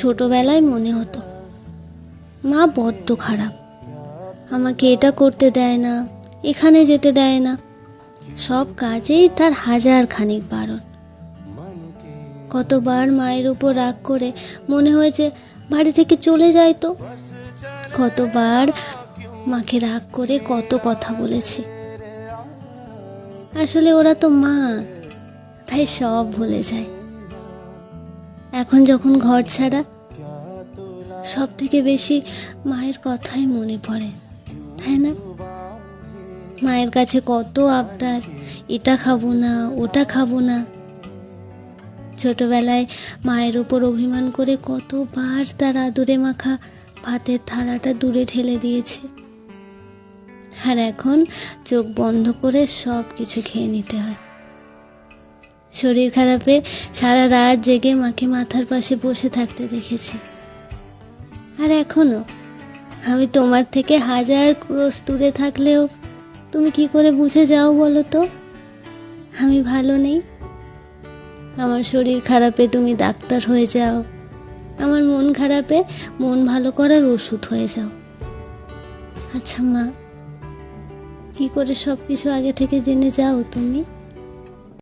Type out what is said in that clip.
ছোটবেলায় মনে হতো মা বড্ড খারাপ, আমাকে এটা করতে দেয় না, এখানে যেতে দেয় না, সব কাজেই তার হাজার খানিক বারণ। কতবার মায়ের উপর রাগ করে মনে হয়েছে বাড়ি থেকে চলে যায় তো, কতবার মাকে রাগ করে কত কথা বলেছি। আসলে ওরা তো মা, তাই সব ভুলে যায়। এখন যখন ঘর ছাড়া, সব থেকে বেশি মায়ের কথাই মনে পড়ে, তাই না? মায়ের কাছে কত আবদার, এটা খাবো না, ওটা খাবো না। ছোটবেলায় মায়ের উপর অভিমান করে কতবার তার আদরে মাখা ভাতের থালাটা দূরে ঠেলে দিয়েছে। আর এখন চোখ বন্ধ করে সব কিছু খেয়ে নিতে হয়। শরীর খারাপে সারা রাত জেগে মাকে মাথার পাশে বসে থাকতে দেখেছি। আর এখনো আমি তোমার থেকে হাজার ক্রোশ দূরে থাকলেও তুমি কি করে বুঝে যাও বলো তো আমি ভালো নেই? আমার শরীর খারাপে তুমি ডাক্তার হয়ে যাও, আমার মন খারাপে মন ভালো করার ওষুধ হয়ে যাও। আচ্ছা মা, কি করে সব কিছু আগে থেকে জেনে যাও তুমি?